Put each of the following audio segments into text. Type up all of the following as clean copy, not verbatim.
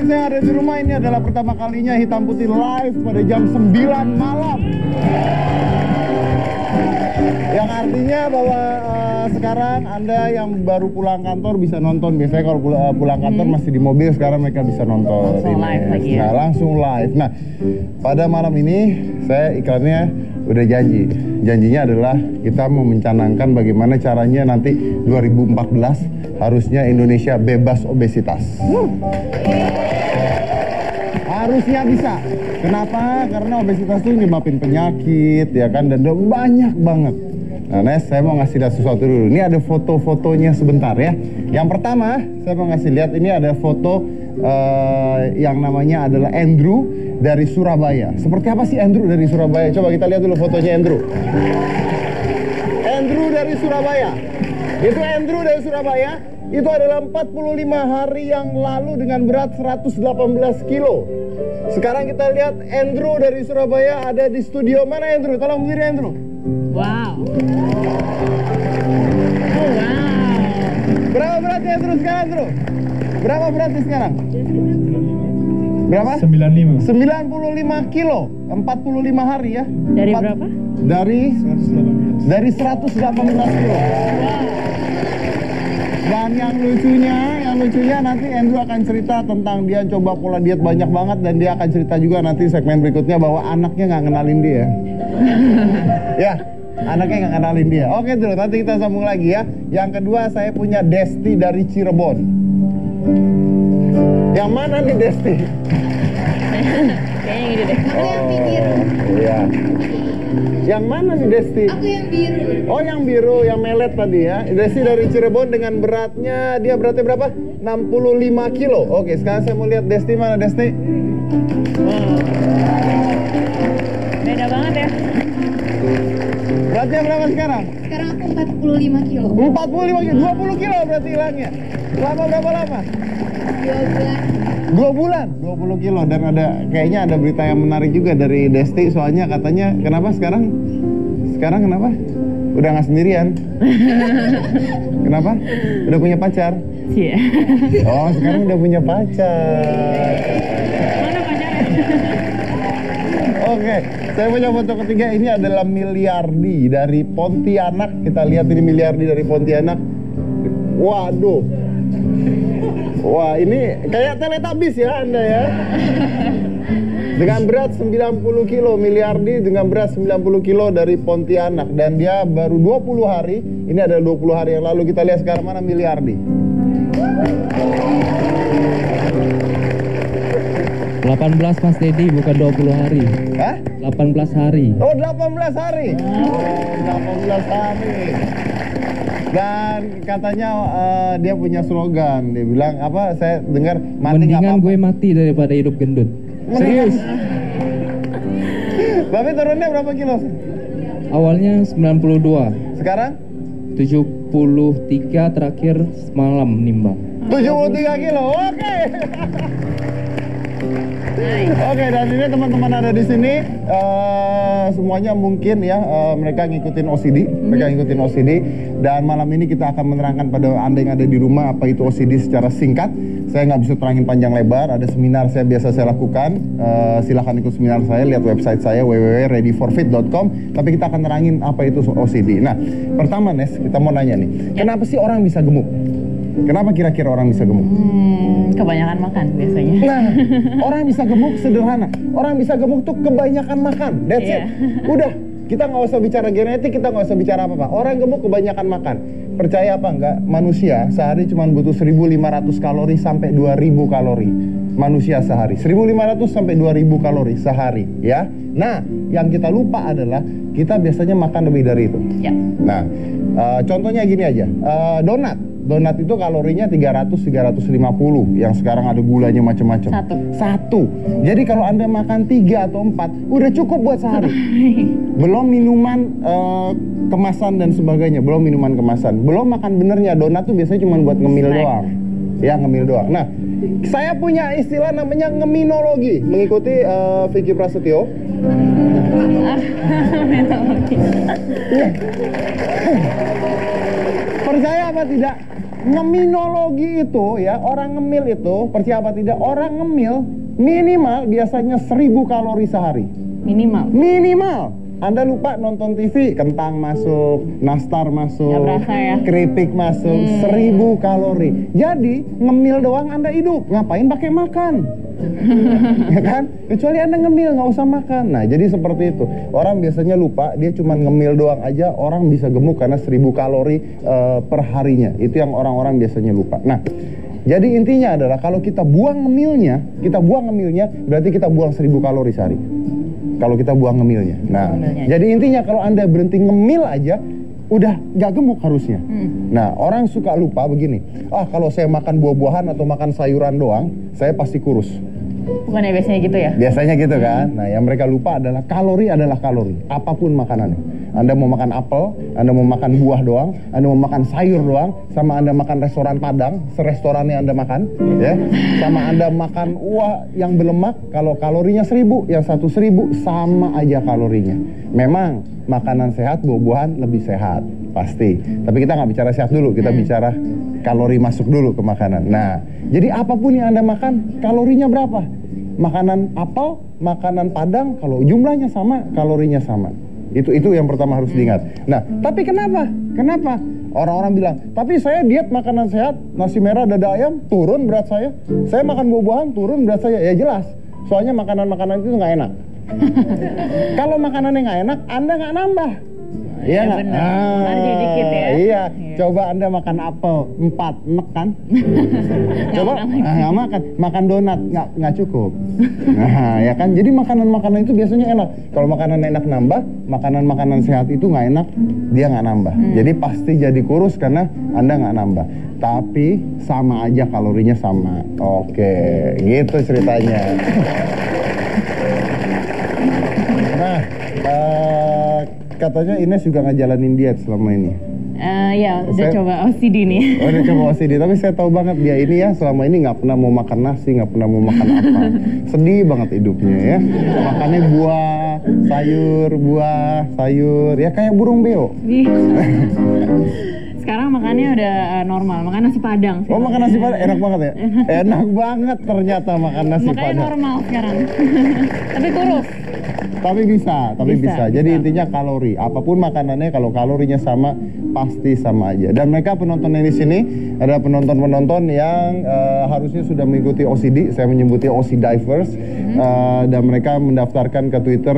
pemirsa yang ada di rumah, ini adalah pertama kalinya Hitam Putih live pada jam 9 malam. Yang artinya bahwa sekarang Anda yang baru pulang kantor bisa nonton. Biasanya kalau pulang kantor masih di mobil, sekarang mereka bisa nonton. Langsung live lagi ya? Nah, langsung live. Nah, pada malam ini saya iklannya udah janji. Janjinya adalah kita mau mencanangkan bagaimana caranya nanti 2014 harusnya Indonesia bebas obesitas. Harusnya bisa. Kenapa? Karena obesitas itu nyebabin penyakit, ya kan, dan banyak banget. Nah, Nes, saya mau ngasih lihat sesuatu dulu. Ini ada foto-fotonya sebentar ya. Yang pertama, saya mau ngasih lihat, ini ada foto yang namanya adalah Andrew dari Surabaya. Seperti apa sih Andrew dari Surabaya? Coba kita lihat dulu fotonya Andrew. Andrew dari Surabaya. Itu Andrew dari Surabaya. Itu adalah 45 hari yang lalu dengan berat 118 kilo. Sekarang kita lihat Andrew dari Surabaya ada di studio. Mana Andrew? Tolong berdiri Andrew. Wow. Oh, wow. Berapa beratnya Andrew sekarang Andrew? Berapa beratnya sekarang? Berapa? 95. 95 kilo. 45 hari ya. Dari berapa? Dari 118 kilo. Dan yang lucunya nanti Andrew akan cerita tentang dia coba pola diet banyak banget, dan dia akan cerita juga nanti segmen berikutnya bahwa anaknya nggak kenalin dia. Ya, anaknya nggak kenalin dia. Oke Andrew, nanti kita sambung lagi ya. Yang kedua saya punya Desti dari Cirebon. Yang mana nih Desti? Kayaknya gitu deh. Aku yang biru. Iya. Yang mana nih Desti? Aku yang biru. Oh yang biru, yang melet tadi ya. Desti dari Cirebon dengan beratnya, dia beratnya berapa? 65 kilo. Oke, sekarang saya mau lihat Desti, mana Desti? Wow. Beda banget ya. Beratnya berapa sekarang? Sekarang aku 45 kilo. 45 kilo, 20 kilo berarti hilangnya. Lama berapa lama? 2 bulan, 20 kilo. Dan kayaknya ada berita yang menarik juga dari Desti. Soalnya katanya, kenapa sekarang kenapa? Udah nggak sendirian. Kenapa? Udah punya pacar. Iya. Oh, sekarang udah punya pacar. Mana pacarnya? Oke, saya punya foto ketiga. Ini adalah Miliardi dari Pontianak. Kita lihat ini Miliardi dari Pontianak. Waduh. Wah, ini kayak Teletubbies ya Anda ya. Dengan berat 90 kilo, Miliardi dengan berat 90 kilo dari Pontianak. Dan dia baru 20 hari, ini adalah 20 hari yang lalu. Kita lihat sekarang mana Miliardi. 18 Mas Dedi, bukan 20 hari. Hah? 18 hari. Oh, 18 hari. Oh, 18 hari. Dan katanya dia punya slogan. Dia bilang apa? Saya dengar mati nggak Mendingan apa-apa. gue mati daripada hidup gendut. Serius. Tapi turunnya berapa kilo? Awalnya 92, Sekarang 73 terakhir semalam nimbang. 73 kilo. Oke. Oke, dan ini teman-teman ada di sini semuanya mungkin ya mereka ngikutin OCD, dan malam ini kita akan menerangkan pada Anda yang ada di rumah apa itu OCD secara singkat. Saya nggak bisa terangin panjang lebar. Ada seminar biasa saya lakukan. Silahkan ikut seminar saya, lihat website saya www.readyforfit.com. Tapi kita akan terangin apa itu OCD. Nah, pertama Nes, kita mau nanya nih, kenapa sih orang bisa gemuk? Kenapa kira-kira orang bisa gemuk? Kebanyakan makan biasanya. Nah, orang bisa gemuk sederhana. Orang bisa gemuk tuh kebanyakan makan. That's it. Udah, kita nggak usah bicara genetik, kita nggak usah bicara apa-apa. Orang gemuk kebanyakan makan. Percaya apa enggak, manusia sehari cuma butuh 1.500 kalori sampai 2.000 kalori. Manusia sehari 1.500 sampai 2.000 kalori sehari ya. Nah, yang kita lupa adalah kita biasanya makan lebih dari itu. Ya. Nah, contohnya gini aja. Donat itu kalorinya 300-350, yang sekarang ada gulanya macam-macam. Satu. Jadi kalau Anda makan 3 atau 4, udah cukup buat sehari. Belum minuman kemasan dan sebagainya, belum minuman kemasan. Belum makan benernya, donat tuh biasanya cuma buat ngemil doang. Ya, ngemil doang. Nah, saya punya istilah namanya ngeminologi, mengikuti Vicky Prasetyo. Percaya apa tidak? ngeminologi itu ya, orang ngemil itu, percaya apa tidak, orang ngemil minimal biasanya 1000 kalori sehari. Minimal. Minimal. Anda lupa nonton TV, kentang masuk, nastar masuk, Nggak berasa ya. keripik masuk, 1000 kalori. Jadi ngemil doang Anda hidup, ngapain pakai makan? Ya kan? Kecuali Anda ngemil, nggak usah makan. Nah, jadi seperti itu. Orang biasanya lupa, dia cuma ngemil doang aja, orang bisa gemuk karena 1000 kalori per harinya. Itu yang orang-orang biasanya lupa. Nah, jadi intinya adalah kalau kita buang ngemilnya, berarti kita buang 1000 kalori sehari. Kalau kita buang ngemilnya. Nah, jadi intinya kalau Anda berhenti ngemil aja, udah nggak gemuk harusnya. Nah, orang suka lupa begini. Kalau saya makan buah-buahan atau makan sayuran doang, saya pasti kurus. Bukannya biasanya gitu ya? Biasanya gitu kan. Nah, yang mereka lupa adalah kalori, apapun makanannya. Anda mau makan apel, Anda mau makan buah doang, Anda mau makan sayur doang, sama Anda makan restoran Padang, serestorannya Anda makan, ya. Sama Anda makan yang berlemak, kalau kalorinya 1000, yang 1000 sama aja kalorinya. Memang makanan sehat, buah-buahan lebih sehat, pasti. Tapi kita nggak bicara sehat dulu, kita bicara kalori masuk dulu ke makanan. Nah, jadi apapun yang Anda makan, kalorinya berapa? Makanan apel, makanan Padang, kalau jumlahnya sama, kalorinya sama. Itu yang pertama harus diingat. Nah, tapi kenapa? Orang-orang bilang, tapi saya diet makanan sehat, nasi merah, dada ayam, turun berat saya. Saya makan buah-buahan, turun berat saya. Ya jelas, soalnya makanan-makanan itu nggak enak. Kalau makanannya nggak enak, Anda nggak nambah. Iya nggak? Ada dikit ya. Iya. Coba Anda makan apel 4, enak kan? Coba nggak makan. Makan donat nggak cukup. Nah, ya kan. Jadi makanan-makanan itu biasanya enak. Kalau makanan enak nambah, makanan-makanan sehat itu nggak enak, dia nggak nambah. Jadi pasti jadi kurus karena Anda nggak nambah. Tapi sama aja kalorinya sama. Oke, gitu ceritanya. Nah, katanya Ines juga ngejalanin diet selama ini. Ya, udah coba OCD nih. Udah coba OCD, tapi saya tahu banget dia ini ya selama ini nggak pernah mau makan nasi, nggak pernah mau makan apa. Sedih banget hidupnya ya. Makannya buah, sayur, ya kayak burung beo. Sekarang makannya udah normal, makan nasi Padang. Oh, makan nasi Padang enak banget ya? Enak banget ternyata makan nasi Makanya Padang. normal sekarang. Tapi kurus. Tapi bisa. Jadi intinya kalori, apapun makanannya kalau kalorinya sama pasti sama aja. Dan mereka penonton di sini ada penonton-penonton yang harusnya sudah mengikuti OCD, saya menyebutnya OCD Divers, dan mereka mendaftarkan ke Twitter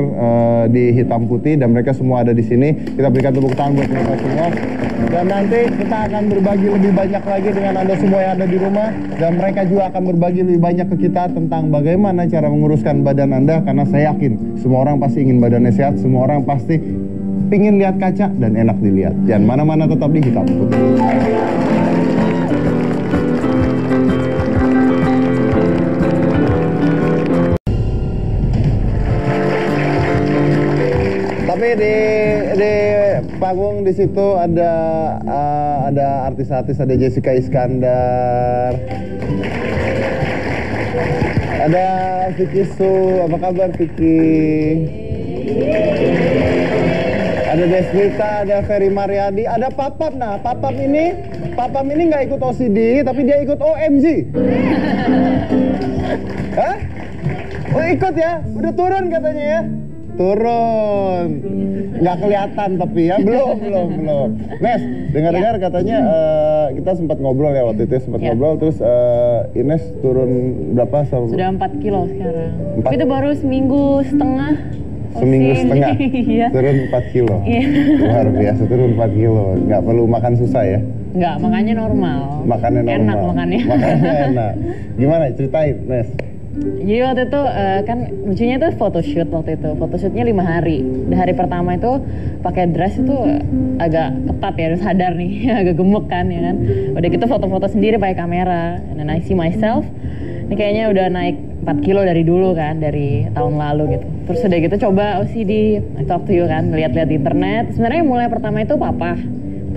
di hitam putih dan mereka semua ada di sini. Kita berikan tepuk tangan buat mereka semua. Dan nanti kita akan berbagi lebih banyak lagi dengan Anda semua yang ada di rumah, dan mereka juga akan berbagi lebih banyak ke kita tentang bagaimana cara menguruskan badan Anda, karena saya yakin semua orang pasti ingin badannya sehat, semua orang pasti pingin lihat kaca dan enak dilihat. Jangan mana-mana, tetap di hitam putih. Tapi di panggung di situ ada artis-artis, ada Jessica Iskandar, ada Vicky Su. Apa kabar Vicky? Ada Desmita, ada Ferry Mariadi, ada Papap. Nah, Papap ini nggak ikut OCD, tapi dia ikut OMG. Hah? Oh, ikut ya? Udah turun katanya ya? Turun. Nggak kelihatan tapi ya, belum. Nes, dengar-dengar katanya kita sempat ngobrol ya waktu itu, ngobrol, terus Ines turun berapa? Sudah 4 kilo sekarang. Itu baru seminggu setengah. Iya. Turun 4 kilo. Iya. Luar biasa, turun 4 kilo. Nggak perlu makan susah ya? Nggak, makannya normal. Makannya normal. Enak makannya. Makannya enak. Gimana? Ceritain, Nes. Jadi waktu itu kan lucunya tuh photoshoot waktu itu. Photoshootnya 5 hari. Di hari pertama itu pakai dress itu agak ketat ya, harus sadar nih, agak gemuk kan ya kan. Udah gitu foto-foto sendiri pakai kamera. And then I see myself, ini kayaknya udah naik 4 kilo dari dulu kan, dari tahun lalu gitu. Terus udah gitu coba OCD, I talk to you kan, lihat-lihat di internet. Sebenarnya mulai pertama itu papa.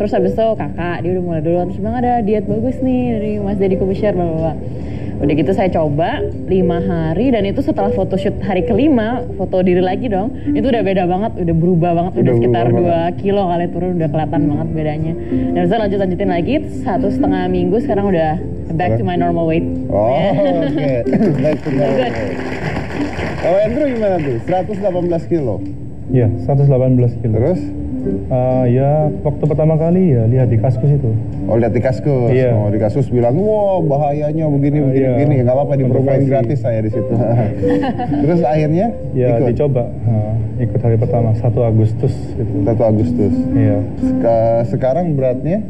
Terus habis itu kakak, dia udah mulai duluan. Terus bilang ada diet bagus nih dari Mas Deddy Corbuzier, bla bla bla. Udah gitu saya coba 5 hari dan itu setelah photoshoot hari kelima, foto diri lagi dong. Itu udah beda banget, udah berubah banget, udah sekitar 2 kilo kali turun, udah kelihatan banget bedanya. Dan saya lanjutin lagi 1,5 minggu sekarang udah back to my normal weight. Oh, oke. Back to normal Good. weight. Kalau Andrew gimana tuh? 118 kilo. Iya, 118 kilo. Terus? Ya waktu pertama kali ya lihat di Kaskus itu. Oh, lihat di Kaskus. Iya. Oh, di Kaskus bilang, "Wah, bahayanya begini begini Iya. begini." Nggak apa-apa, dipromoin Motivasi. gratis saya di situ. Terus akhirnya Ya ikut. dicoba, ikut hari pertama 1 Agustus gitu. 1 Agustus. Iya. Sekarang beratnya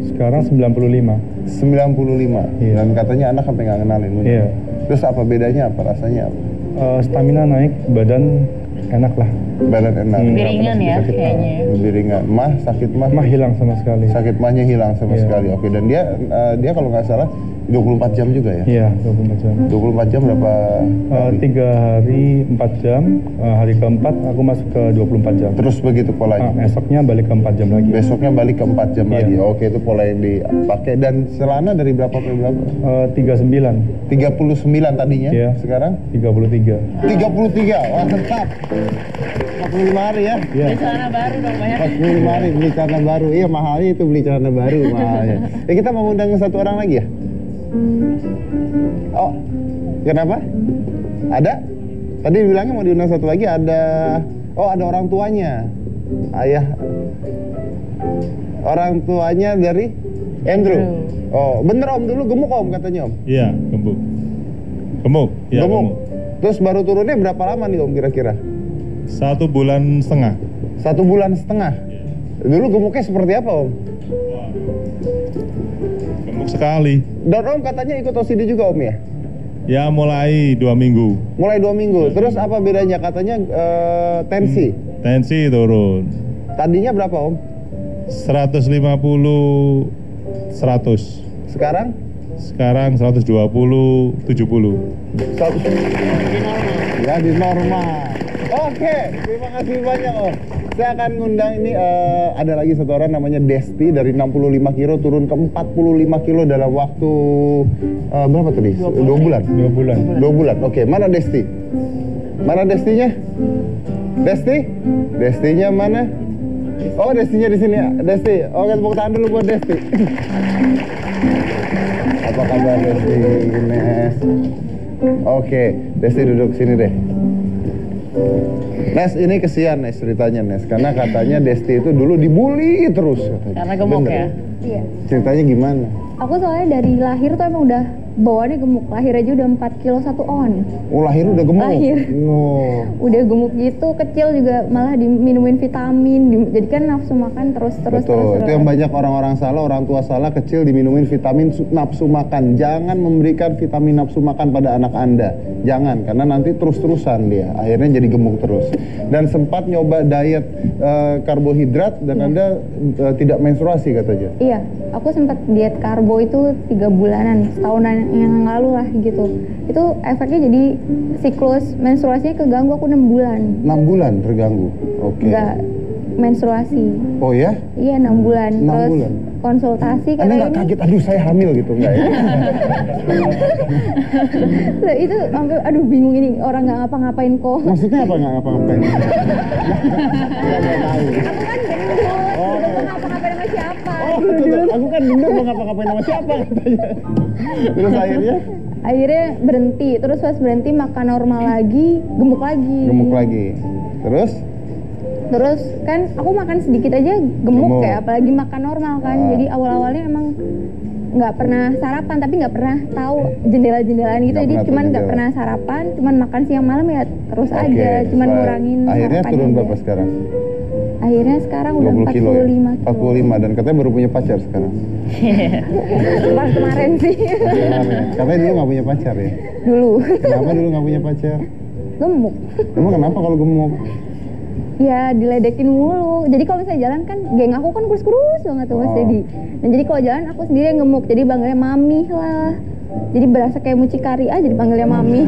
Sekarang 95. 95. Iya. Dan katanya anak sampai nggak kenalin. Iya. Terus apa bedanya, apa rasanya? Stamina naik, badan enak lah. Badan enak. Lebih ringan ya sakit, kayaknya. Lebih ringan. Sakit Mah hilang sama sekali. Sakit mahnya hilang sama Iya. sekali. Oke, dan dia kalau nggak salah 24 jam juga ya? Iya, 24 jam. 24 jam berapa? 3 hari 4 jam, hari keempat aku masuk ke 24 jam. Terus begitu polanya? Esoknya balik ke 4 jam lagi. Besoknya balik ke 4 jam Iya. lagi. Oke, itu pola yang dipakai. Dan celana dari berapa ke berapa? 39, 39 tadinya. Iya. Sekarang 33. 33. Wah, tetap. 45 hari ya? Iya. Beli celana baru dong banyak. 45 hari beli celana baru. Iya, mahalnya itu beli celana baru mahalnya. Kita mau undang satu orang lagi ya? Oh, kenapa? Ada? Tadi bilangnya mau diundang satu lagi, ada. Oh, ada orang tuanya. Ayah. Orang tuanya dari Andrew. Oh, bener Om, dulu gemuk Om katanya Om. Iya, gemuk. Gemuk, iya Gemuk. gemuk. Terus baru turunnya berapa lama nih Om kira-kira? 1,5 bulan. 1 bulan setengah. Dulu gemuknya seperti apa Om? Gemuk sekali. Dan Om katanya ikut OCD juga Om ya? Ya mulai 2 minggu. Mulai 2 minggu. Terus apa bedanya? Katanya tensi. Tensi turun. Tadinya berapa Om? 150 100. Sekarang? Sekarang 120 70. Ya di normal. Oke, terima kasih banyak Om. Saya akan ngundang ini ada lagi satu orang namanya Desti dari 65 kilo turun ke 45 kilo dalam waktu berapa tadi? 2 bulan. 2 bulan. 2 bulan. Oke, mana Desti? Mana Destinya? Desti? Destinya mana? Oh, Destinya di sini ya. Desti. Oke, tepuk tangan dulu buat Desti. Apa kabar Desti? Nes. Oke, Desti duduk sini deh. Nes, ini kesian Nes ceritanya Nes, karena katanya Desti itu dulu dibully terus katanya. Karena gemuk Bener? ya? Iya. Ceritanya gimana? Aku soalnya dari lahir tuh emang udah bawaannya gemuk. Lahir aja udah 4 kilo 1 on. Oh, lahir udah gemuk? Lahir. Oh. Udah gemuk gitu, kecil juga malah diminumin vitamin. Jadi kan nafsu makan terus. Betul, itu yang banyak orang-orang salah, orang tua salah, kecil diminumin vitamin nafsu makan. Jangan memberikan vitamin nafsu makan pada anak Anda. Jangan, karena nanti terus-terusan dia. Akhirnya jadi gemuk terus. Dan sempat nyoba diet karbohidrat dan Anda tidak menstruasi katanya. Iya, aku sempat diet karbo itu 3 bulanan, setahunan yang lalu lah gitu. Itu efeknya jadi siklus menstruasinya keganggu, aku 6 bulan. 6 bulan terganggu. Oke. Nggak menstruasi. Oh ya? Iya 6 bulan. 6 Terus bulan. konsultasi Anda nggak katanya. kaget, aduh saya hamil gitu, enggak ya? Lah, itu sampai aduh bingung ini orang nggak ngapa-ngapain kok. Maksudnya apa nggak ngapa-ngapain? Nggak tahu. Aku kan gendut, Oh. nggak ngapa-ngapain sama siapa. Oh, betul. Aku kan gendut mau ngapa-ngapain sama siapa katanya. Terus akhirnya Akhirnya berhenti, terus pas berhenti makan normal lagi, gemuk lagi. gemuk lagi. Terus kan aku makan sedikit aja gemuk Gemuk. ya, apalagi makan normal kan. Ah. Jadi awal-awalnya emang nggak pernah sarapan, tapi nggak pernah tahu jendela-jendelaan gitu. Nggak Jadi pernah cuman tahu nggak jendela. pernah sarapan, cuman makan siang malam ya terus oke. aja, cuman ngurangin Akhirnya sarapan turun aja. berapa sekarang? Akhirnya sekarang udah 20 kilo ya? 45 kilo. 45 dan katanya baru punya pacar sekarang. Pas kemarin sih. Katanya dulu nggak punya pacar ya? Dulu Kenapa dulu nggak punya pacar? gemuk. Emang kenapa kalau gemuk? Ya diledekin mulu. Jadi kalau misalnya jalan kan, geng aku kan kurus-kurus banget tuh Mas Oh. Dedi. Dan jadi kalau jalan aku sendiri yang gemuk. Jadi panggilnya mami lah. Jadi berasa kayak mucikari aja dipanggilnya mami.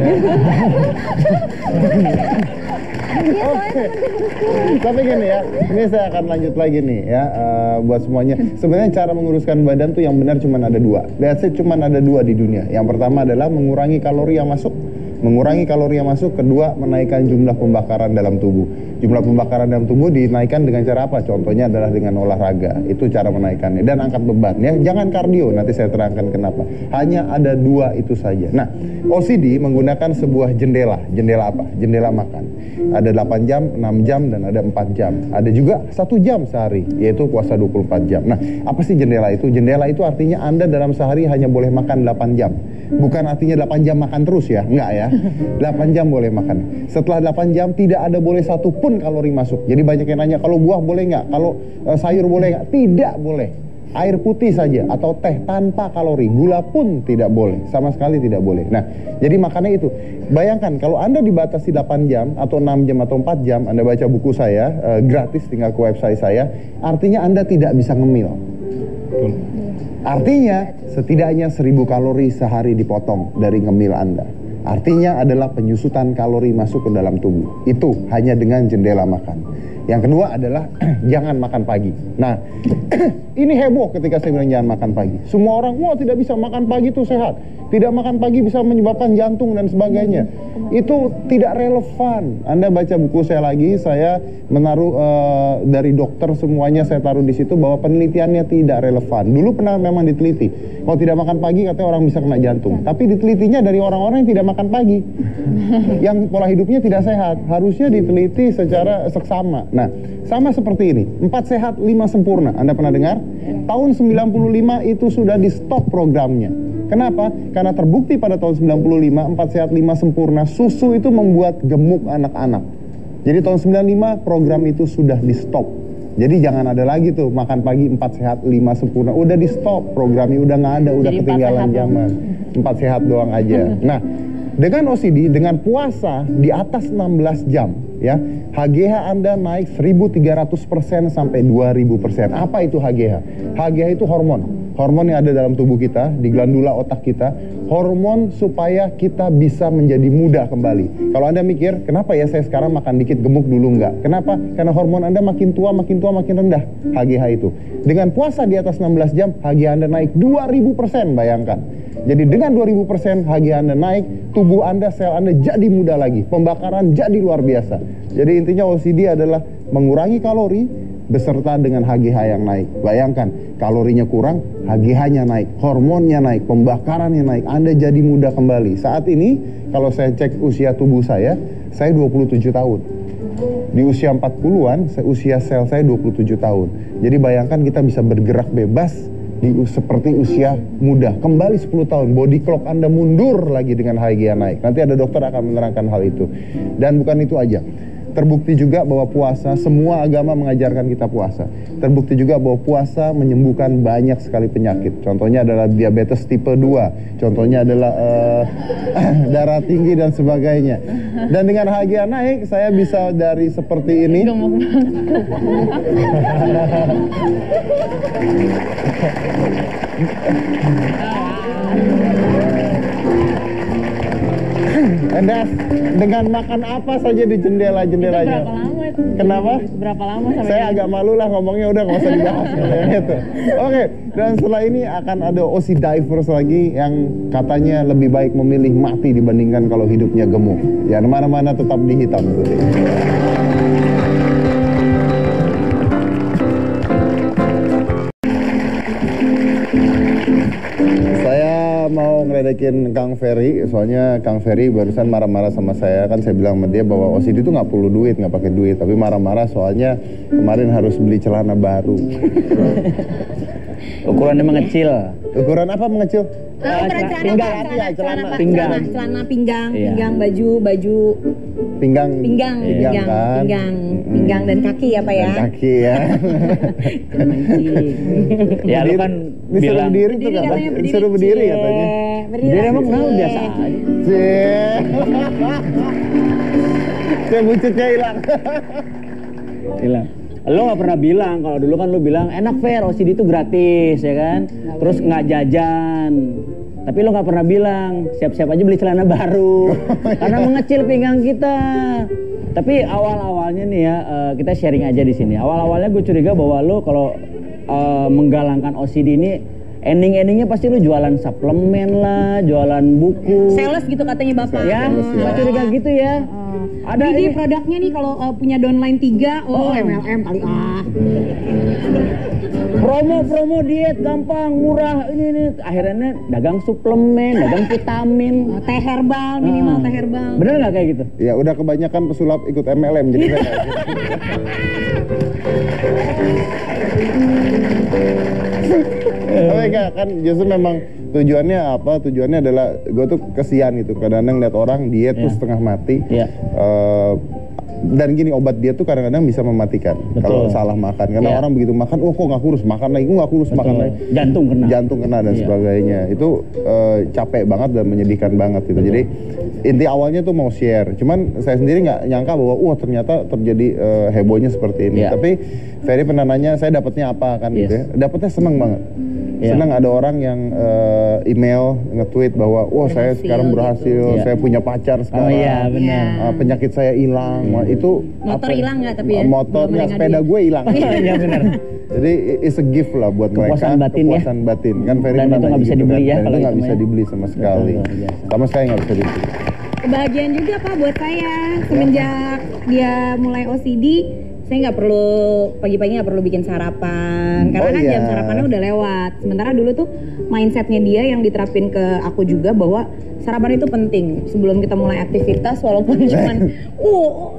Tapi gini ya, ini saya akan lanjut lagi nih ya, buat semuanya. Sebenarnya cara menguruskan badan tuh yang benar cuma ada dua. That's it, cuma ada dua di dunia. Yang pertama adalah mengurangi kalori yang masuk. Mengurangi kalori yang masuk. Kedua, menaikkan jumlah pembakaran dalam tubuh. Jumlah pembakaran dalam tubuh dinaikkan dengan cara apa? Contohnya adalah dengan olahraga. Itu cara menaikannya. Dan angkat beban ya. Jangan kardio, nanti saya terangkan kenapa. Hanya ada dua itu saja. Nah, OCD menggunakan sebuah jendela. Jendela apa? Jendela makan. Ada 8 jam, 6 jam, dan ada 4 jam. Ada juga 1 jam sehari, yaitu puasa 24 jam. Nah, apa sih jendela itu? Jendela itu artinya Anda dalam sehari hanya boleh makan 8 jam. Bukan artinya 8 jam makan terus ya, enggak ya. 8 jam boleh makan. Setelah 8 jam tidak ada boleh satu pun kalori masuk. Jadi banyak yang nanya, kalau buah boleh nggak? Kalau sayur boleh nggak? Tidak boleh. Air putih saja atau teh tanpa kalori, gula pun tidak boleh, sama sekali tidak boleh. Nah, jadi makanya itu, bayangkan kalau Anda dibatasi 8 jam atau 6 jam atau 4 jam, Anda baca buku saya, gratis, tinggal ke website saya, artinya Anda tidak bisa ngemil. Artinya, setidaknya 1000 kalori sehari dipotong dari ngemil Anda. Artinya adalah penyusutan kalori masuk ke dalam tubuh. Itu hanya dengan jendela makan. Yang kedua adalah jangan makan pagi. Nah, ini heboh ketika saya bilang jangan makan pagi. Semua orang, wah tidak bisa makan pagi itu sehat. Tidak makan pagi bisa menyebabkan jantung dan sebagainya. Itu tidak relevan. Anda baca buku saya lagi, saya menaruh dari dokter semuanya saya taruh di situ bahwa penelitiannya tidak relevan. Dulu pernah memang diteliti. Kalau tidak makan pagi katanya orang bisa kena jantung. Tapi ditelitinya dari orang-orang yang tidak makan pagi. Yang pola hidupnya tidak sehat. Harusnya diteliti secara seksama. Nah, sama seperti ini. 4 sehat, 5 sempurna. Anda pernah dengar? Tahun 95 itu sudah di stop programnya. Kenapa? Karena terbukti pada tahun 95, 4 sehat, 5 sempurna, susu itu membuat gemuk anak-anak. Jadi tahun 95 program itu sudah di stop. Jadi jangan ada lagi tuh makan pagi 4 sehat 5 sempurna. Udah di stop programnya, udah nggak ada, udah jadi ketinggalan zaman. 4 sehat doang aja. Nah, dengan OCD, dengan puasa di atas 16 jam, ya, HGH Anda naik 1300% sampai 2000%. Apa itu HGH? HGH itu hormon. Hormon yang ada dalam tubuh kita, di glandula otak kita, hormon supaya kita bisa menjadi muda kembali. Kalau Anda mikir, kenapa ya saya sekarang makan dikit gemuk dulu enggak? Kenapa? Karena hormon Anda makin tua makin rendah HGH itu. Dengan puasa di atas 16 jam, HGH Anda naik 2000%, bayangkan. Jadi dengan 2000% HGH Anda naik, tubuh Anda, sel Anda jadi muda lagi, pembakaran jadi luar biasa. Jadi intinya OCD adalah mengurangi kalori beserta dengan HGH yang naik. Bayangkan, kalorinya kurang, HGH-nya naik, hormonnya naik, pembakarannya naik, Anda jadi muda kembali. Saat ini, kalau saya cek usia tubuh saya 27 tahun. Di usia 40-an, usia sel saya 27 tahun. Jadi bayangkan kita bisa bergerak bebas seperti usia muda. Kembali 10 tahun, body clock Anda mundur lagi dengan HGH naik. Nanti ada dokter akan menerangkan hal itu. Dan bukan itu aja. Terbukti juga bahwa puasa, semua agama mengajarkan kita puasa. Terbukti juga bahwa puasa menyembuhkan banyak sekali penyakit. Contohnya adalah diabetes tipe 2. Contohnya adalah darah tinggi dan sebagainya. Dan dengan HGH naik, saya bisa dari seperti ini. Gemuk Anda dengan makan apa saja di jendela-jendelanya. Berapa lama itu? Kenapa? Berapa lama sampai Saya agak malu lah ngomongnya, udah nggak usah dibahas. Gitu. Oke, dan setelah ini akan ada OC Divers lagi yang katanya lebih baik memilih mati dibandingkan kalau hidupnya gemuk. Ya, mana-mana tetap di hitam. Mau ngeledekin Kang Ferry, soalnya Kang Ferry barusan marah-marah sama saya. Kan saya bilang sama dia bahwa OCD itu nggak perlu duit, nggak pakai duit, tapi marah-marah soalnya kemarin harus beli celana baru. Ukurannya mengecil. Ukuran apa mengecil? Celana pinggang, Iya. pinggang, baju Pinggang kan? pinggang dan kaki apa ya? Dan kaki ya. Ya lu kan disuruh bilang berdiri tuh Berdiri kata. katanya, berdiri. Disuruh berdiri Cie. katanya. Berdiri dia emang cie. kenal biasa aja. Saya bucitnya hilang. Bilang. Lo nggak pernah bilang, kalau dulu kan lo bilang enak Fer, OCD itu gratis ya kan, terus nggak jajan. Tapi lo nggak pernah bilang siap-siap aja beli celana baru karena mengecil pinggang kita. Tapi awal-awalnya nih ya, kita sharing aja di sini. Awal-awalnya gue curiga bahwa lo kalau menggalangkan OCD ini ending-endingnya pasti lu jualan suplemen lah, jualan buku. Sales gitu katanya Bapak. Ya, gue curiga gitu ya. Ada Jadi ini produknya nih kalau punya downline 3, MLM kali promo diet gampang, murah, ini. Akhirnya dagang suplemen, dagang vitamin, teh herbal, minimal teh herbal. Bener nggak kayak gitu? Ya udah kebanyakan pesulap ikut MLM jadi saya kayak gitu. Tapi enggak kan justru memang tujuannya apa? Tujuannya adalah gue tuh kesian gitu. Kadang-kadang lihat orang diet tuh setengah mati. Dan gini, obat diet tuh kadang-kadang bisa mematikan kalau salah makan. Karena orang begitu makan, oh kok nggak kurus, makan lagi, nggak kurus, makan lagi, jantung kena dan sebagainya. Itu capek banget dan menyedihkan banget gitu. Jadi inti awalnya tuh mau share. Cuman saya sendiri nggak nyangka bahwa ternyata terjadi hebohnya seperti ini. Tapi Ferry pernah nanya, saya dapatnya apa kan gitu ya. Dapatnya seneng banget. Senang ada orang yang email, nge-tweet bahwa saya sekarang berhasil, saya punya pacar sekarang, penyakit saya hilang. Itu motor hilang nggak tapi ya? Motornya, sepeda gue hilang. Iya benar. Jadi it's a gift lah buat kepuasan mereka, batin, kepuasan batin. Kan Ferry dan itu nggak bisa dibeli ya, itu nggak bisa dibeli sama sekali. Sama sekali nggak bisa dibeli. Kebahagiaan juga Pak buat saya semenjak dia mulai OCD. Saya nggak perlu pagi-pagi nggak perlu bikin sarapan karena kan jam sarapannya udah lewat. Sementara dulu tuh mindsetnya dia yang diterapin ke aku juga bahwa sarapan itu penting sebelum kita mulai aktivitas, walaupun cuman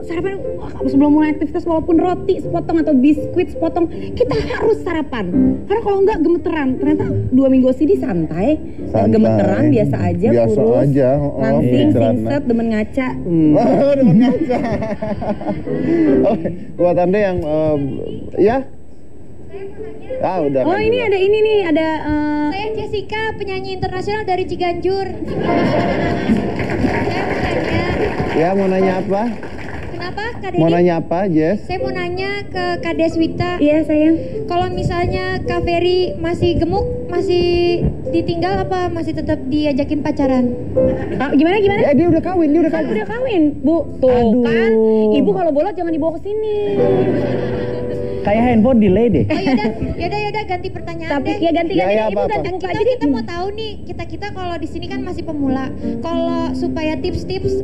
sarapan sebelum mulai aktivitas walaupun roti sepotong atau biskuit sepotong, kita harus sarapan karena kalau nggak gemeteran. Ternyata 2 minggu OCD santai. Gemeteran biasa aja, kurus, langsing, singset, demen ngaca. Demen ngaca. Buat Anda yang udah. Oh ini ada ini nih, ada saya Jessica, penyanyi internasional dari Ciganjur. Saya mau nanya apa? Kenapa Kak Dedi? Mau nanya apa, Jess? Saya mau nanya ke Kak Deswita. Iya sayang. Kalau misalnya Kak Ferry masih gemuk, masih ditinggal apa masih tetap diajakin pacaran? Gimana? Ya dia udah kawin, Udah kawin, Bu. Tuh kan, Ibu kalau bolot jangan dibawa ke sini. Kayak handphone delay deh. Oh yaudah ganti pertanyaan. Tapi deh. ganti Ibu ganti muka aja deh. Kita mau tahu nih, kita kalau di sini kan masih pemula. Kalau supaya tips-tips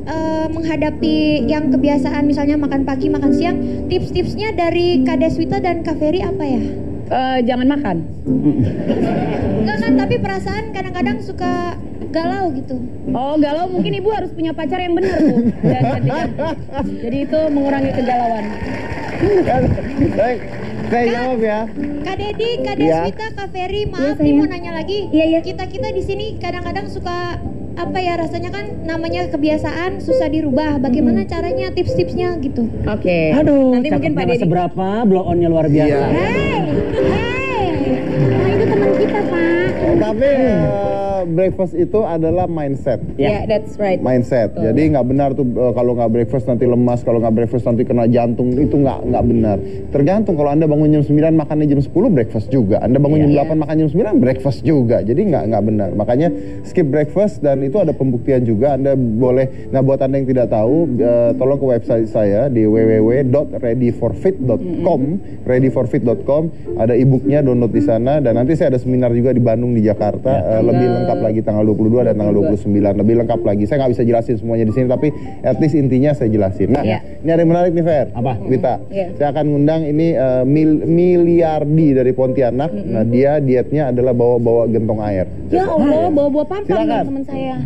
menghadapi yang kebiasaan misalnya makan pagi, makan siang, tips-tipsnya dari Kak Deswita dan Kak Ferry apa ya? Jangan makan. Enggak kan, tapi perasaan kadang-kadang suka galau gitu. Oh galau, mungkin Ibu harus punya pacar yang benar tuh. Jadi itu mengurangi kegalauan. Baik, saya jawab ya. Kak Dedi, Kak Deswita, Kak Ferry, maaf nih mau nanya lagi. Kita di sini kadang-kadang suka rasanya kan namanya kebiasaan susah dirubah. Bagaimana caranya, tips-tipsnya gitu? Oke. Aduh, nanti mungkin Pak Dedi seberapa blow on-nya luar biasa. Hey, itu teman kita Pak. Tapi breakfast itu adalah mindset. Yeah, that's right. Mindset. Betul. Jadi nggak benar tuh kalau nggak breakfast nanti lemas, kalau nggak breakfast nanti kena jantung, itu nggak benar. Tergantung, kalau Anda bangun jam 9 makannya jam 10 breakfast juga. Anda bangun jam 8 makan jam 9 breakfast juga. Jadi nggak benar. Makanya skip breakfast, dan itu ada pembuktian juga. Anda boleh, buat Anda yang tidak tahu, tolong ke website saya di www.readyforfit.com. readyforfit.com, ada e-booknya, download di sana. Dan nanti saya ada seminar juga di Bandung, di Jakarta, lebih lengkap lagi tanggal 22 dan tanggal 29, lebih lengkap lagi. Saya nggak bisa jelasin semuanya di sini, tapi at least intinya saya jelasin. Nah, ini ada yang menarik nih, Fer. Apa? Wita. Saya akan ngundang ini Miliardi dari Pontianak. Nah, dia dietnya adalah bawa-bawa gentong air. Ya Allah, bawa-bawa pampang nih teman saya.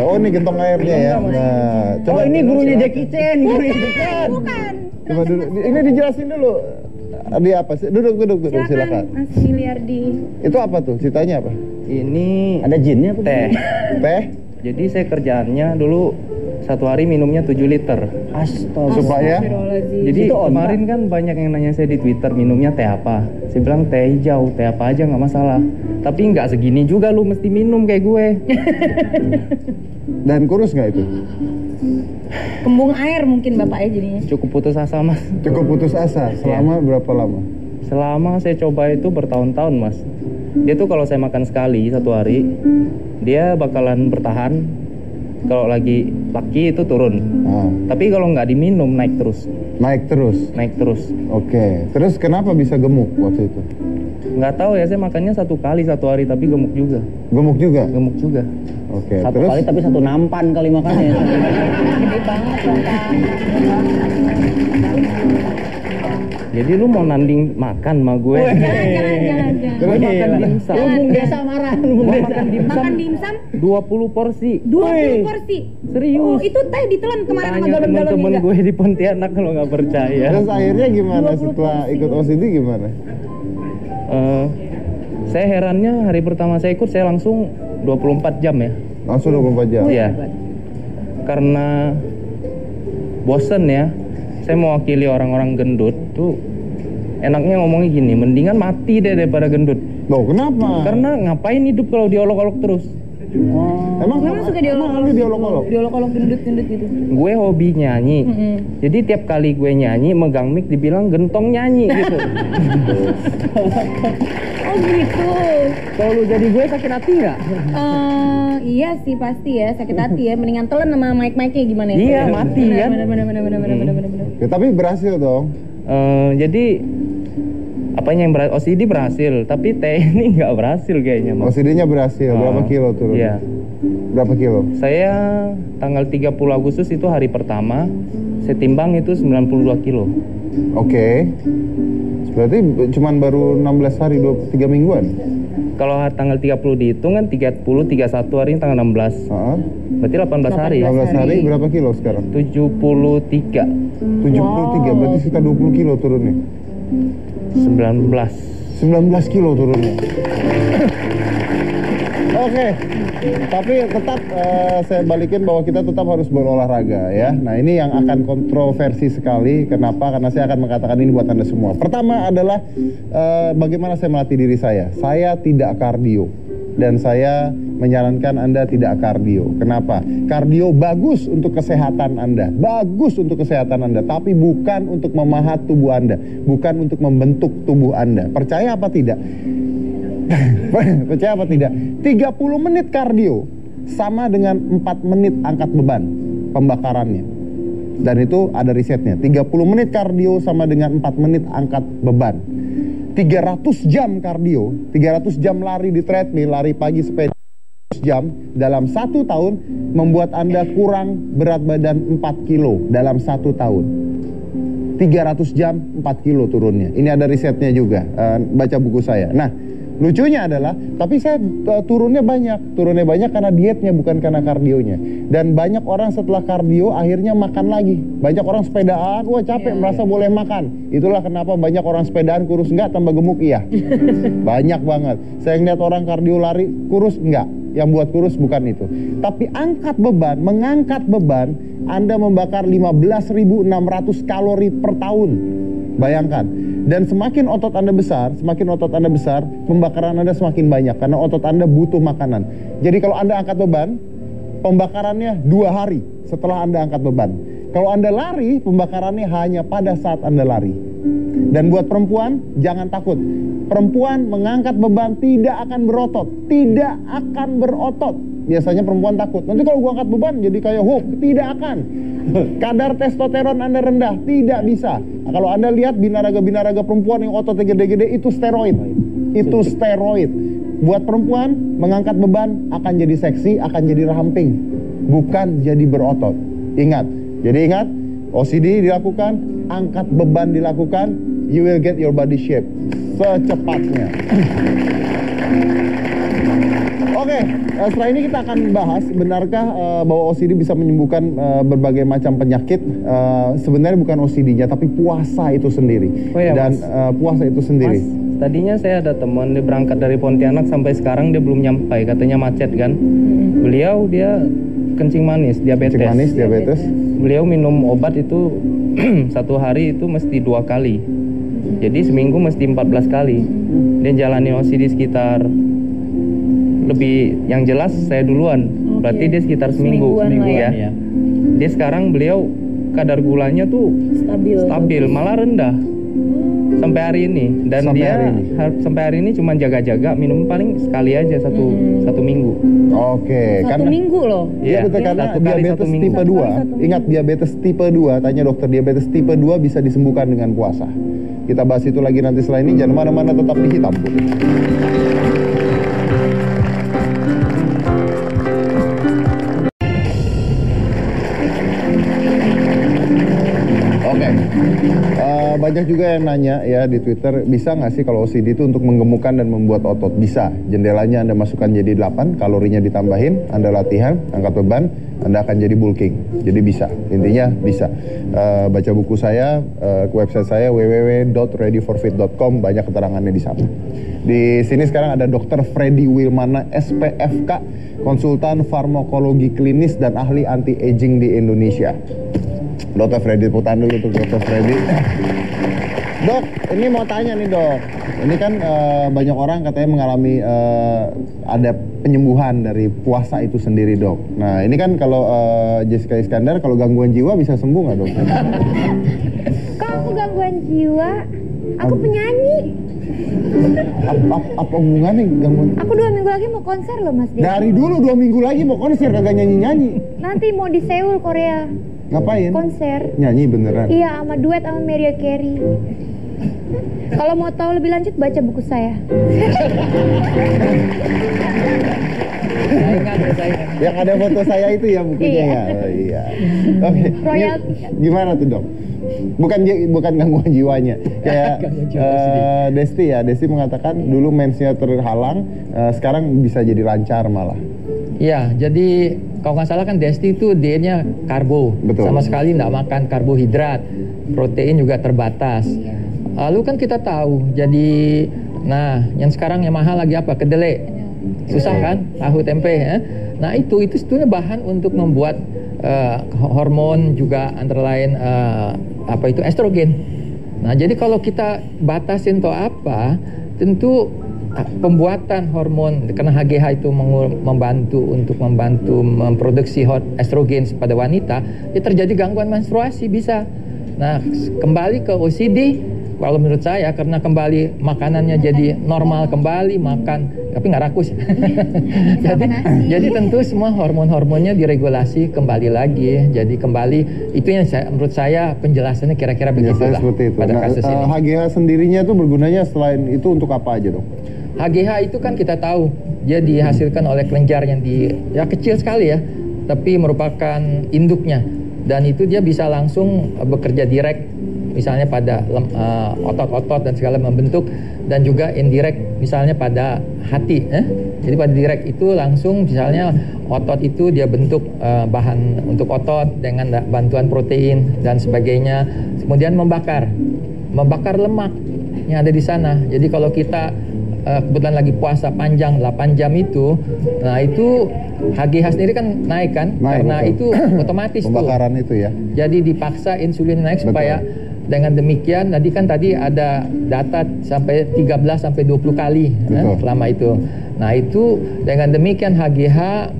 Oh, ini gentong airnya ya. Nah, coba ini gurunya Jackie Chan. Bukan. Coba dulu, ini dijelasin dulu. Dia apa sih? Duduk, silakan. Mas Miliardi. Itu apa tuh? Ceritanya apa? Ini ada jinnya apa? Teh. Jadi saya kerjaannya dulu 1 hari minumnya 7 liter. Astaga. Supaya? Jadi kemarin kan banyak yang nanya saya di Twitter, minumnya teh apa? Saya bilang teh hijau, teh apa aja nggak masalah. Tapi nggak segini juga lu mesti minum kayak gue. Dan kurus nggak itu? Kembung air mungkin Bapak ya jadinya. Cukup putus asa, Mas. Cukup putus asa. Selama berapa lama? Selama saya coba itu bertahun-tahun, Mas. Dia tuh kalau saya makan sekali satu hari, dia bakalan bertahan. Kalau lagi laki itu turun. Tapi kalau nggak diminum naik terus. Naik terus. Naik terus. Oke. Terus kenapa bisa gemuk waktu itu? Nggak tahu ya, saya makannya satu kali satu hari tapi gemuk juga. Gemuk juga? Gemuk juga. Oke. Satu Terus? kali tapi satu nampan kali makannya. Gede banget dong, Kak. Jadi lu mau nanding makan sama gue? Jangan. Gue makan dimsum. Lumbung desa marah, lumbung Gue desa. makan dimsum Makan dimsum 20 porsi. 20 porsi. Serius. Oh, itu teh ditelan kemarin sama Tanya galon-galon temen-temen juga. gue di Pontianak kalau nggak percaya. Terus akhirnya gimana 20 setelah porsi. ikut OCD gimana? Saya herannya hari pertama saya ikut saya langsung 24 jam ya. Langsung 24 jam? Iya. Karena bosen ya. Saya mewakili orang-orang gendut tuh enaknya ngomongnya gini, mendingan mati deh daripada gendut. Loh, kenapa? Karena ngapain hidup kalau diolok-olok terus? Emang suka diolok-olok? Diolok-olok gendut-gendut gitu. Gue hobi nyanyi. Jadi tiap kali gue nyanyi megang mic dibilang gentong nyanyi gitu. Oh gitu. Kalau lu jadi gue sakit hati nggak? Iya sih pasti ya, sakit hati ya. Mendingan telan sama mic-micnya gimana ya? Iya, mati kan? Bener. Ya, tapi berhasil dong. Jadi apanya yang OCD berhasil, tapi T ini nggak berhasil kayaknya, Mas. OCD-nya berhasil. Berapa kilo turun? Iya. Berapa kilo? Saya tanggal 30 Agustus itu hari pertama, saya timbang itu 92 kilo. Oke. Berarti cuman baru 16 hari, 3 mingguan? Kalau tanggal 30 dihitung kan 30, 31 hari ini tanggal 16. Berarti 18 hari. 18 hari berapa kilo sekarang? 73. 73, berarti sekitar 20 kilo turunnya. 19 kilo turunnya. Oke. Tapi tetap saya balikin bahwa kita tetap harus berolahraga ya. Nah, ini yang akan kontroversi sekali. Kenapa? Karena saya akan mengatakan ini buat Anda semua. Pertama adalah bagaimana saya melatih diri saya. Saya tidak kardio. Dan saya menyarankan Anda tidak kardio. Kenapa? Kardio bagus untuk kesehatan Anda. Bagus untuk kesehatan Anda. Tapi bukan untuk memahat tubuh Anda. Bukan untuk membentuk tubuh Anda. Percaya apa tidak? Percaya apa tidak? 30 menit kardio sama dengan 4 menit angkat beban pembakarannya. Dan itu ada risetnya. 30 menit kardio sama dengan 4 menit angkat beban. 300 jam kardio, 300 jam lari di treadmill, lari pagi sepeda jam dalam 1 tahun membuat Anda kurang berat badan 4 kilo dalam 1 tahun. 300 jam 4 kilo turunnya. Ini ada risetnya juga, baca buku saya. Nah, lucunya adalah, tapi saya turunnya banyak karena dietnya bukan karena kardionya. Dan banyak orang setelah kardio akhirnya makan lagi. Banyak orang sepedaan, wah capek, merasa boleh makan. Itulah kenapa banyak orang sepedaan kurus enggak, tambah gemuk iya. Banyak banget. Saya ngeliat orang kardio lari kurus enggak. Yang buat kurus bukan itu. Tapi angkat beban, mengangkat beban, Anda membakar 15.600 kalori per tahun. Bayangkan. Dan semakin otot Anda besar, pembakaran Anda semakin banyak. Karena otot Anda butuh makanan. Jadi kalau Anda angkat beban, pembakarannya 2 hari setelah Anda angkat beban. Kalau Anda lari, pembakarannya hanya pada saat Anda lari. Dan buat perempuan, jangan takut. Perempuan mengangkat beban tidak akan berotot. Tidak akan berotot. Biasanya perempuan takut. Nanti kalau gua angkat beban jadi kayak Hulk. Tidak akan. Kadar testosteron Anda rendah. Tidak bisa. Nah, kalau Anda lihat binaraga-binaraga perempuan yang ototnya gede-gede, itu steroid. Itu steroid. Buat perempuan, mengangkat beban akan jadi seksi, akan jadi ramping. Bukan jadi berotot. Ingat. Jadi ingat, OCD dilakukan, angkat beban dilakukan, you will get your body shape secepatnya. Oke, setelah ini kita akan bahas, benarkah bahwa OCD bisa menyembuhkan berbagai macam penyakit? Sebenarnya bukan OCD-nya, tapi puasa itu sendiri. Oh ya, dan puasa itu sendiri. Mas, tadinya saya ada teman, dia berangkat dari Pontianak sampai sekarang dia belum nyampai, katanya macet kan. Beliau dia kencing manis, diabetes. Kencing manis, diabetes. Beliau minum obat itu 1 hari itu mesti 2 kali. Jadi seminggu mesti 14 kali. Dia jalani OCD sekitar, lebih yang jelas saya duluan. Berarti dia sekitar seminggu ya. Dia sekarang beliau kadar gulanya tuh stabil, malah rendah. sampai hari ini. Dan Sampai dia hari ini? sampai hari ini cuma jaga-jaga minum paling sekali aja satu minggu. Oke, Satu minggu loh. Iya betul, karena satu kali diabetes satu minggu. tipe 2. Ingat, diabetes tipe 2, tanya dokter, diabetes tipe 2 bisa disembuhkan dengan puasa. Kita bahas itu lagi nanti setelah ini. Jangan mana-mana, tetap di Hitam Putih. Oke, banyak juga yang nanya ya di Twitter, bisa nggak sih kalau OCD itu untuk menggemukkan dan membuat otot? Bisa. Jendelanya Anda masukkan jadi 8, kalorinya ditambahin, Anda latihan, angkat beban, Anda akan jadi bulking. Jadi bisa, intinya bisa. Baca buku saya, ke website saya www.readyforfit.com, banyak keterangannya di sana. Di sini sekarang ada Dr. Freddy Wilmana, SPFK, konsultan farmakologi klinis dan ahli anti-aging di Indonesia. Dr. Freddy, putan dulu untuk Dr. Freddy. Dok, ini mau tanya nih dok. Ini kan banyak orang katanya mengalami ada penyembuhan dari puasa itu sendiri dok. Nah ini kan kalau Jessica Iskandar, kalau gangguan jiwa bisa sembuh nggak dok? Kok aku gangguan jiwa? Aku penyanyi. Apa hubungannya gangguan? Aku 2 minggu lagi mau konser loh Mas Dedi. Dari dulu 2 minggu lagi mau konser, kagak nyanyi-nyanyi. Nanti mau di Seoul, Korea. Ngapain? Konser. Nyanyi beneran? Iya, sama duet sama Mariah Carey. Kalau mau tahu lebih lanjut, baca buku saya. Yang ada foto saya itu ya bukunya ya. Oh, iya. Oke. Royalty. Gimana tuh dok? Bukan gangguan jiwanya. Kayak Desti ya. Desti mengatakan dulu mensnya terhalang, sekarang bisa jadi lancar malah. Iya, jadi kalau nggak salah kan Desti itu dietnya karbo. Betul. Sama sekali nggak makan karbohidrat, protein juga terbatas. Lalu kan kita tahu, jadi nah yang sekarang yang mahal lagi apa? Kedelai. Susah kan? Tahu tempe ya. Nah itu sebetulnya bahan untuk membuat hormon juga antara lain apa itu estrogen. Nah jadi kalau kita batasin atau apa, tentu pembuatan hormon, karena HGH itu membantu memproduksi estrogen pada wanita, ya terjadi gangguan menstruasi bisa. Nah kembali ke OCD, kalau menurut saya karena kembali makanannya jadi normal kembali, makan tapi nggak rakus. jadi tentu semua hormonnya diregulasi kembali lagi. Jadi kembali itu yang menurut saya penjelasannya kira-kira begitulah pada kasus ini. HGH sendirinya itu bergunanya selain itu untuk apa aja dok? HGH itu kan kita tahu dia dihasilkan oleh kelenjar yang kecil sekali ya, tapi merupakan induknya, dan itu dia bisa langsung bekerja direct misalnya pada otot-otot dan segala membentuk, dan juga indirect misalnya pada hati. Jadi pada direct itu langsung misalnya otot itu dia bentuk bahan untuk otot dengan bantuan protein dan sebagainya, kemudian membakar lemak yang ada di sana. Jadi kalau kita kebetulan lagi puasa panjang 8 jam itu, nah itu HGH sendiri kan naik kan, karena betul. itu otomatis pembakaran itu ya. Jadi dipaksa insulin naik supaya dengan demikian tadi ada data sampai 13 sampai 20 kali selama itu. Nah itu dengan demikian HGH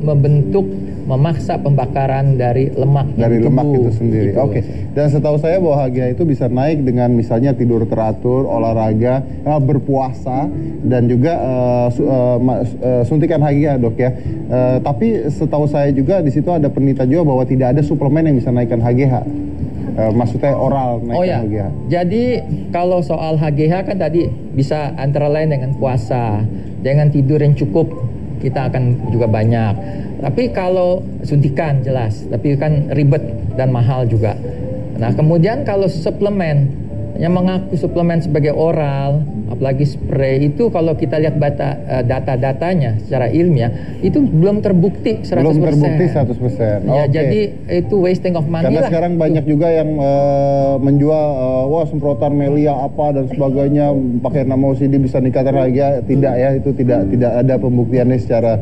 memaksa pembakaran dari lemak itu sendiri. Gitu. Oke. Dan setahu saya bahwa HGH itu bisa naik dengan misalnya tidur teratur, olahraga, berpuasa, dan juga suntikan HGH dok ya. Tapi setahu saya juga di situ ada penelitian juga bahwa tidak ada suplemen yang bisa naikkan HGH. Maksudnya oral naikkan HGH. Jadi kalau soal HGH kan tadi bisa antara lain dengan puasa, dengan tidur yang cukup, kita akan juga banyak. Tapi kalau suntikan jelas, tapi kan ribet dan mahal juga. Nah kemudian kalau suplemen, yang mengaku suplemen sebagai oral, apalagi spray, itu kalau kita lihat data-datanya secara ilmiah, itu belum terbukti 100%. Belum terbukti 100%. Ya, jadi itu wasting of money. Karena sekarang banyak juga yang menjual semprotan Melia apa dan sebagainya pakai nama OCD bisa nikahkan lagi. Tidak ya, itu tidak ada pembuktiannya secara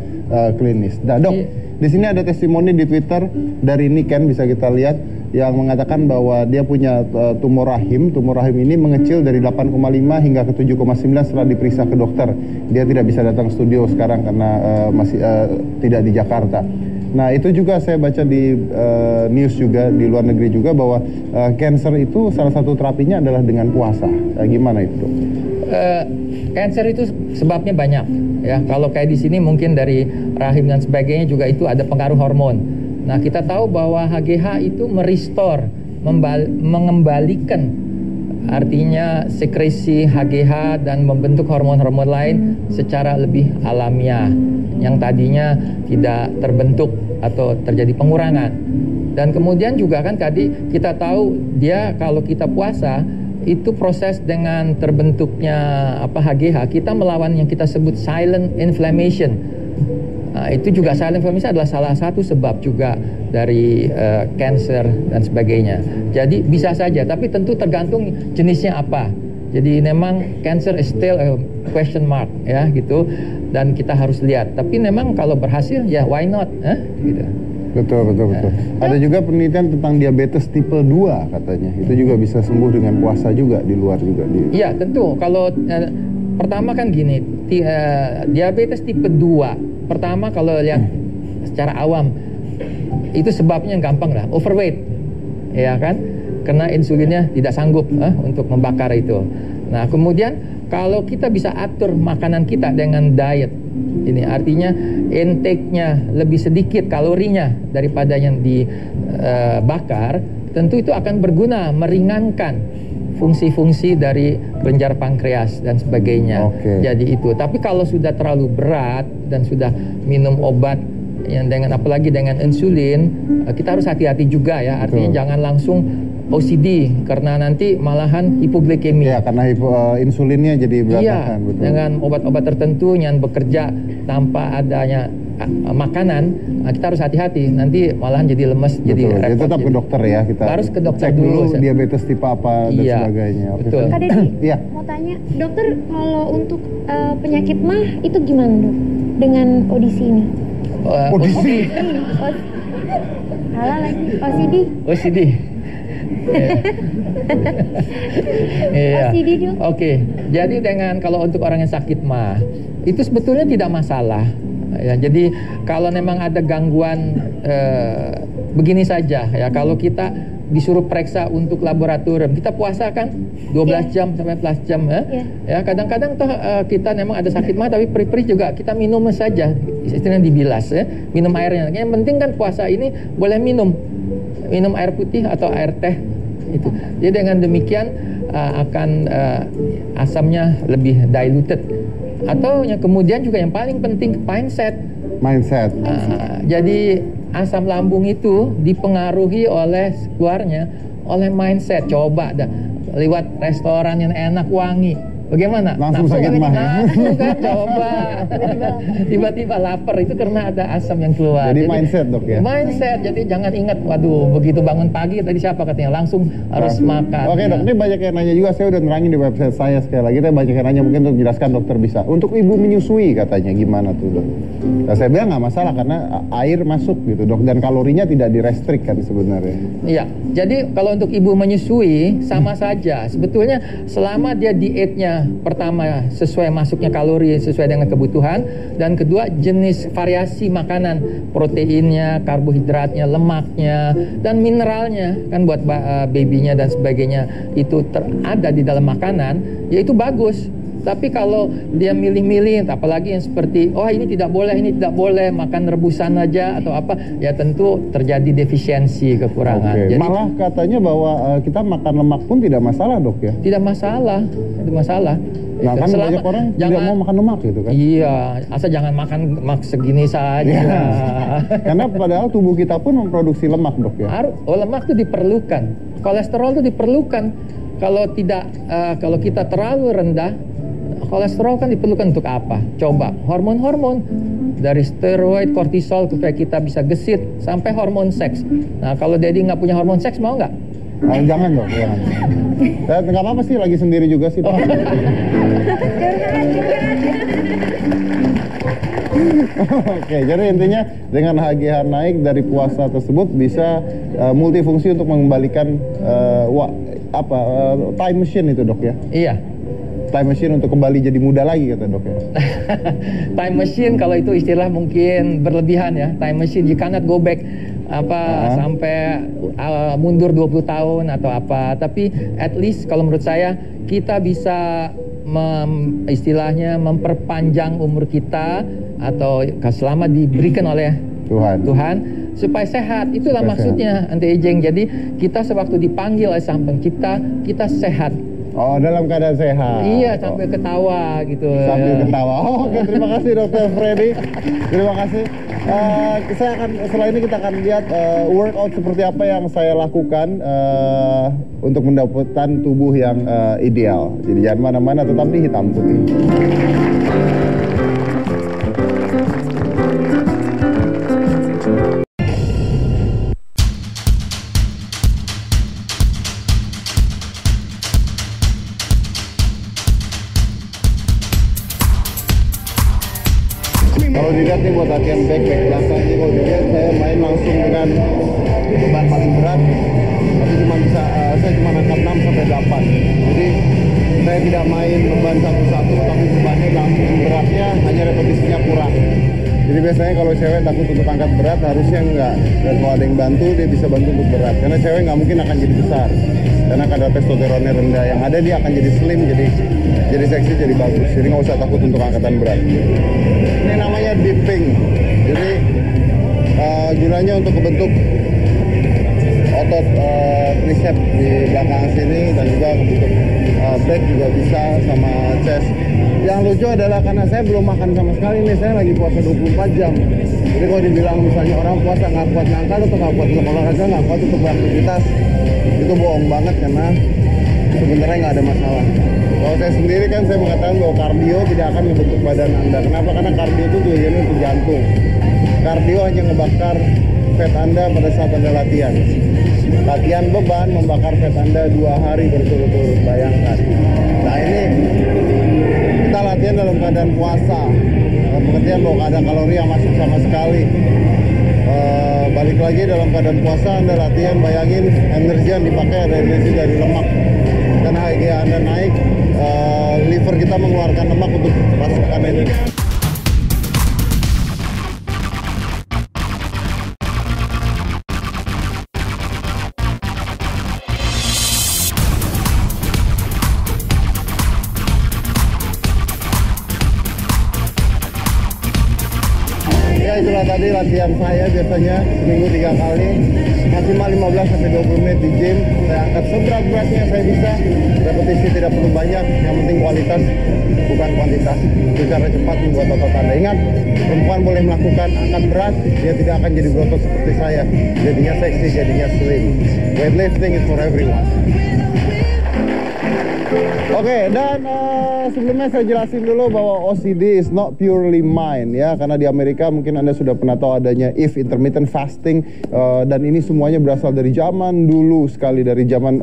klinis. Nah dok, di sini ada testimoni di Twitter dari Niken, bisa kita lihat, yang mengatakan bahwa dia punya tumor rahim. Tumor rahim ini mengecil dari 8,5 hingga ke 7,9 setelah diperiksa ke dokter. Dia tidak bisa datang studio sekarang karena masih tidak di Jakarta. Nah itu juga saya baca di news juga di luar negeri juga bahwa cancer itu salah satu terapinya adalah dengan puasa. Gimana itu dok? Cancer itu sebabnya banyak ya. Kalau kayak di sini mungkin dari rahim dan sebagainya juga itu ada pengaruh hormon. Nah kita tahu bahwa HGH itu merestore, mengembalikan artinya sekresi HGH dan membentuk hormon-hormon lain secara lebih alamiah yang tadinya tidak terbentuk atau terjadi pengurangan. Dan kemudian juga kan tadi kita tahu dia kalau kita puasa itu proses dengan terbentuknya HGH kita melawan yang kita sebut silent inflammation. Nah, itu juga silent inflammation adalah salah satu sebab juga dari cancer dan sebagainya. Jadi bisa saja, tapi tentu tergantung jenisnya apa. Jadi memang cancer is still a question mark ya gitu, dan kita harus lihat. Tapi memang kalau berhasil ya why not? Gitu. Betul. Ada juga penelitian tentang diabetes tipe 2 katanya. Itu juga bisa sembuh dengan puasa juga di luar juga. Iya tentu. Kalau pertama kan gini, diabetes tipe 2. Pertama kalau lihat secara awam itu sebabnya gampang lah, overweight, ya kan? Karena insulinnya tidak sanggup untuk membakar itu. Nah kemudian kalau kita bisa atur makanan kita dengan diet, ini artinya intake-nya lebih sedikit kalorinya daripada yang dibakar, tentu itu akan berguna meringankan fungsi-fungsi dari kelenjar pankreas dan sebagainya. Jadi itu. Tapi kalau sudah terlalu berat dan sudah minum obat yang dengan apalagi dengan insulin, kita harus hati-hati juga ya. Artinya jangan langsung OCD karena nanti malahan hipoglikemia. Ya, karena insulinnya jadi berantakan. Iya, dengan obat-obat tertentu yang bekerja tanpa adanya makanan, kita harus hati-hati. Nanti malahan jadi lemes, jadi repot. Jadi tetap ke dokter ya kita. Harus ke dokter cek dulu dulu. Diabetes tipe apa dan sebagainya. Betul. Kak Deddy, mau tanya, dokter kalau untuk penyakit mah itu gimana dok? Dengan audisi ini? Audisi? Salah lagi, OCD. Iya. Oke. Jadi dengan kalau untuk orang yang sakit mah itu sebetulnya tidak masalah. Ya, jadi kalau memang ada gangguan begini saja ya, kalau kita disuruh periksa untuk laboratorium, kita puasa kan 12 jam sampai 14 jam ya. Kadang-kadang toh kita memang ada sakit mah tapi perih-perih juga kita minum saja, istilahnya dibilas ya, minum airnya. Yang penting kan puasa ini boleh minum air putih atau air teh itu. Jadi dengan demikian akan asamnya lebih diluted. Atau yang kemudian juga yang paling penting mindset. Jadi asam lambung itu dipengaruhi oleh keluarnya oleh mindset. Coba dah lewat restoran yang enak wangi, bagaimana? Langsung sakit mah. Kan coba tiba-tiba lapar itu karena ada asam yang keluar. Jadi mindset dok ya. Mindset. Jadi jangan ingat, waduh begitu bangun pagi tadi siapa katanya langsung harus makan. Oke dok, ini banyak yang nanya juga. Saya udah nerangin di website saya sekali lagi. Tapi banyak yang nanya, mungkin untuk jelaskan dokter bisa. Untuk ibu menyusui katanya gimana tuh dok? Nah, saya bilang nggak masalah karena air masuk gitu dok, dan kalorinya tidak direstrik kan sebenarnya. Iya. Jadi kalau untuk ibu menyusui sama saja. Sebetulnya selama dia dietnya pertama sesuai masuknya kalori sesuai dengan kebutuhan, dan kedua jenis variasi makanan, proteinnya, karbohidratnya, lemaknya, dan mineralnya kan buat babynya dan sebagainya itu ada di dalam makanan, ya itu bagus. Tapi kalau dia milih-milih, apalagi yang seperti ini tidak boleh makan rebusan aja atau apa, ya tentu terjadi defisiensi, kekurangan. Jadi, malah katanya bahwa kita makan lemak pun tidak masalah dok ya? Tidak masalah. Nah kan banyak orang tidak mau makan lemak gitu kan? Iya, asal jangan makan lemak segini saja. Ya. Karena padahal tubuh kita pun memproduksi lemak dok ya? Lemak itu diperlukan, kolesterol itu diperlukan. Kalau kita terlalu rendah, kolesterol kan diperlukan untuk apa? Coba hormon-hormon dari steroid, kortisol supaya kita bisa gesit sampai hormon seks. Nah kalau Daddy nggak punya hormon seks mau nggak? Jangan dong, jangan. Nggak apa-apa sih, lagi sendiri juga sih. Oke, jadi intinya dengan HGH naik dari puasa tersebut bisa multifungsi untuk mengembalikan time machine itu dok ya? Iya. time machine untuk kembali jadi muda lagi kata dok ya? Time machine kalau itu istilah mungkin berlebihan ya. Time machine you cannot go back sampai mundur 20 tahun atau apa. Tapi at least kalau menurut saya kita bisa istilahnya memperpanjang umur kita atau selama diberikan oleh Tuhan supaya sehat. Itulah supaya maksudnya anti aging. Jadi kita sewaktu dipanggil oleh Sang Pencipta kita sehat. Oh, dalam keadaan sehat. Iya, sambil ketawa gitu. Sambil ketawa. Oh, oke, terima kasih Dr. Freddy. Terima kasih. Saya akan setelah ini kita akan lihat workout seperti apa yang saya lakukan untuk mendapatkan tubuh yang ideal. Jadi jangan mana-mana, tetap di Hitam Putih. Kalau dilihat nih buat latihan back belakang ini, kalau dilihat saya main langsung dengan beban paling berat, tapi saya cuma angkat 6 sampai 8. Jadi saya tidak main beban satu-satu, tapi bebannya langsung beratnya hanya repetisinya kurang. Jadi biasanya kalau cewek takut untuk angkat berat harusnya enggak. Dan kalau ada yang bantu dia bisa bantu untuk berat. Karena cewek nggak mungkin akan jadi besar. Karena kadar testosteronnya rendah. Yang ada dia akan jadi slim, jadi seksi, jadi bagus. Jadi nggak usah takut untuk angkatan berat. Ini namanya dipping. Jadi gunanya untuk membentuk otot tricep di belakang sini dan juga membentuk back juga bisa sama chest. Yang lucu adalah karena saya belum makan sama sekali nih, saya lagi puasa 24 jam. Jadi kalau dibilang misalnya orang puasa nggak kuat ngangkat atau nggak kuat untuk olahraga, nggak kuat untuk beraktivitas, itu bohong banget karena sebenarnya nggak ada masalah. Kalau saya sendiri kan saya mengatakan bahwa kardio tidak akan membentuk badan Anda. Kenapa? Karena kardio itu tujuannya untuk jantung. Kardio hanya ngebakar fat Anda pada saat Anda latihan. Latihan beban membakar fat Anda 2 hari berturut-turut, bayangkan. Nah ini kita latihan dalam keadaan puasa, pengertian bahwa ada kalori yang masuk sama sekali. Balik lagi dalam keadaan puasa Anda latihan, bayangin energi yang dipakai ada energi dari lemak. Karena HG Anda naik, liver kita mengeluarkan lemak untuk rasakan energi. Itulah tadi latihan saya biasanya seminggu 3 kali, maksimal 15 sampai 20 menit di gym. Saya angkat seberat-beratnya saya bisa, repetisi tidak perlu banyak, yang penting kualitas bukan kuantitas. Itu cara cepat membuat otot Anda. Ingat, perempuan boleh melakukan angkat berat, dia tidak akan jadi berotot seperti saya, jadinya seksi, jadinya slim. Weightlifting is for everyone. Oke, dan sebelumnya saya jelasin dulu bahwa OCD is not purely mind ya, karena di Amerika mungkin Anda sudah pernah tahu adanya intermittent fasting, dan ini semuanya berasal dari zaman dulu sekali, dari zaman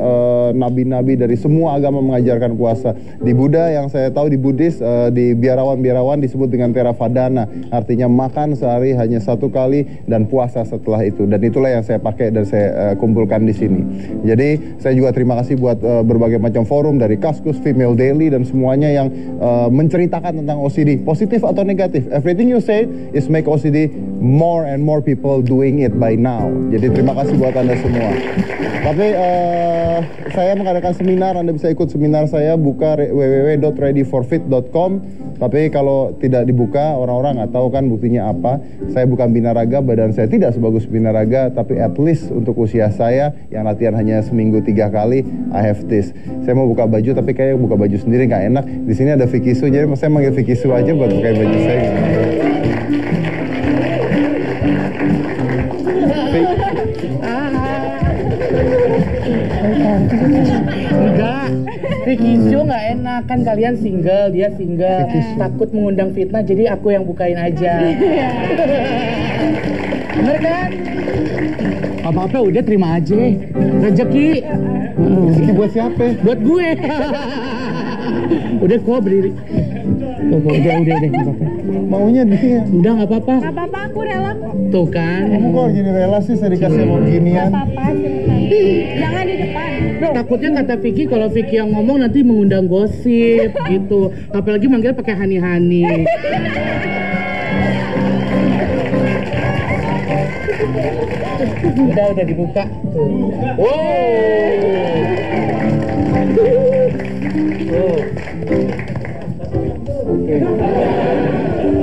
nabi-nabi, dari semua agama mengajarkan puasa. Di Buddha yang saya tahu, di Buddhis, di biarawan disebut dengan Theravada, artinya makan sehari hanya 1 kali dan puasa setelah itu, dan itulah yang saya pakai dan saya kumpulkan di sini. Jadi saya juga terima kasih buat berbagai macam forum dari Kaskus, Female Daily, dan semuanya yang menceritakan tentang OCD, positif atau negatif. Everything you say is make OCD more and more people doing it by now. Jadi terima kasih buat Anda semua. Tapi saya mengadakan seminar, Anda bisa ikut seminar saya, buka www.readyforfit.com. Tapi kalau tidak dibuka, orang-orang nggak tahu kan buktinya apa. Saya bukan binaraga, badan saya tidak sebagus binaraga, tapi at least untuk usia saya yang latihan hanya seminggu 3 kali, I have this. Saya mau buka baju, tapi kayak buka baju sendiri nggak enak. Di sini ada Vicky Su, jadi saya manggil Vicky Su aja buat pakai baju saya. Enggak, Vicky Su nggak enak, kan kalian single, dia single, takut mengundang fitnah, jadi aku yang bukain aja. Bener kan? Apa-apa udah terima aja, rezeki. Rezeki buat siapa? Buat gue. Udah kok berdiri. Udah apa-apa. Maunya dia. Udah nggak apa-apa. Nggak apa-apa, aku rela kok. Tuh kan. Kamu kok gini rela sih, saya dikasih mau ginian. Nggak apa-apa, Jangan di depan. Takutnya kata Vicky kalau Vicky yang ngomong nanti mengundang gosip gitu. Apalagi manggil pakai hani-hani. Udah dibuka.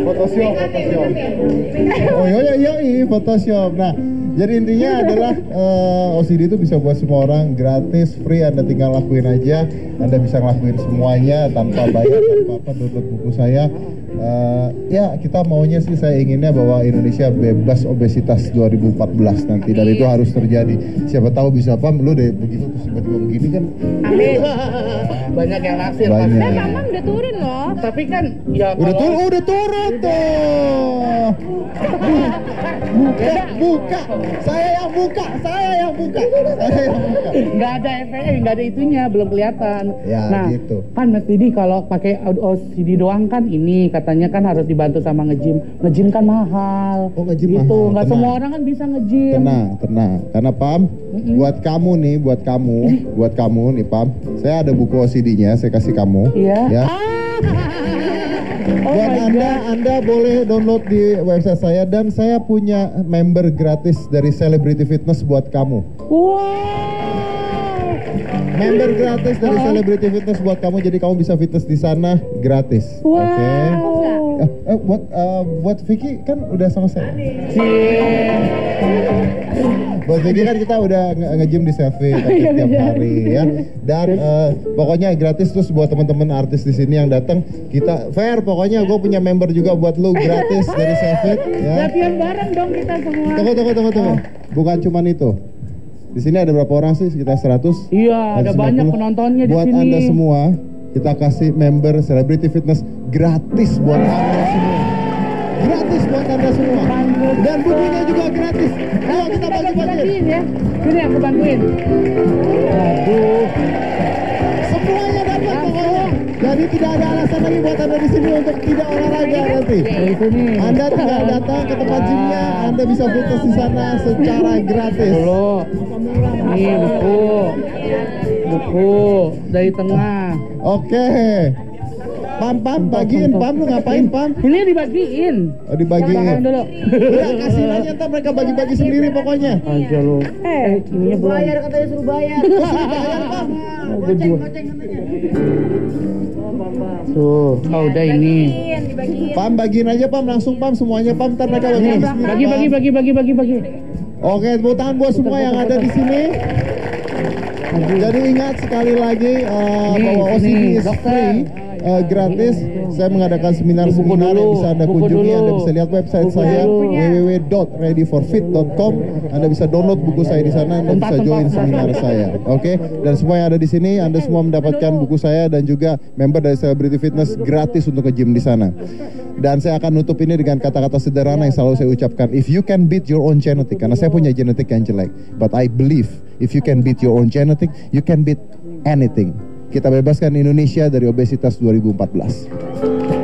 Photoshop. Oh iya, Photoshop. Nah, jadi intinya adalah OCD itu bisa buat semua orang, gratis, free, Anda tinggal lakuin aja. Anda bisa ngelakuin semuanya tanpa bayar, tanpa apa, download buku saya. Ya, kita maunya sih, saya inginnya bahwa Indonesia bebas obesitas 2014 nanti, dan itu harus terjadi. Siapa tahu bisa, Pam, lu deh begitu terus tiba-tiba begini kan. Amin. Banyak yang naksir. Banyak. Mama udah turun loh. Tapi kan ya Udah turun tuh. Buka. Saya yang buka. nggak ada efeknya, nggak ada itunya, belum kelihatan. Ya, nah, gitu. Kan Mas Didi kalau pakai OCD doang kan ini katanya kan harus dibantu sama nge-gym. Nge-gym kan mahal. Oh, nge-gym gitu. mahal. Nggak Tenang. semua orang kan bisa nge-gym. Tenang. Karena Pam, buat kamu nih, Pam, saya ada buku OCD-nya, saya kasih kamu. Iya. Ya. Oh Buat my Anda boleh download di website saya, dan saya punya member gratis dari Celebrity Fitness buat kamu. Member gratis dari Celebrity Fitness buat kamu, jadi kamu bisa fitness di sana gratis. Oke. Buat Vicky kan udah sama saya. Buat Vicky kan kita udah nge-gym di Selfie tiap hari ya. Dan pokoknya gratis, terus buat teman-teman artis di sini yang datang, kita fair pokoknya. Gue punya member juga buat lu gratis dari Selfie ya. Latihan bareng dong kita semua. Tunggu. Bukan cuman itu. Di sini ada berapa orang sih? Sekitar 100? Iya, ada banyak penontonnya di buat sini. Buat Anda semua, kita kasih member Celebrity Fitness gratis buat Anda semua. Gratis buat Anda semua. Dan bukunya juga gratis. Ayo kita bagi-bagiin ya. Sini aku bantuin. Aduh. Semuanya dapat pokoknya. Jadi tidak ada alasan lagi buat Anda di sini untuk tidak olahraga nanti. Anda tinggal datang ke tempat gymnya, Anda bisa fitness di sana secara gratis. Nih buku dari tengah. Oke. Pam, bagiin Pam, lu ngapain Pam? Ini dibagiin. Oh, dibagiin. Makan dulu. Udah kasih aja, ntar mereka bagi-bagi sendiri pokoknya. Aja lu. Ininya belum. Bayar katanya suruh bayar. Bayar Pam. Goceng. Tuh, udah ini. Pam, bagiin aja Pam, langsung Pam, semuanya Pam, ntar mereka Bagi. Oke, tepuk tangan buat semua yang ada di sini. Jadi ingat sekali lagi bahwa OCD is free, gratis. Saya mengadakan seminar-seminar yang bisa Anda kunjungi. Anda bisa lihat website saya www.readyforfit.com. Anda bisa download buku saya di sana. Anda bisa join seminar saya. Oke? Dan semua yang ada di sini, Anda semua mendapatkan buku saya dan juga member dari Celebrity Fitness gratis untuk nge-gym di sana. Dan saya akan nutup ini dengan kata-kata sederhana yang selalu saya ucapkan. If you can beat your own genetic, karena saya punya genetik yang jelek, but I believe if you can beat your own genetic, you can beat anything. Kita bebaskan Indonesia dari obesitas 2014.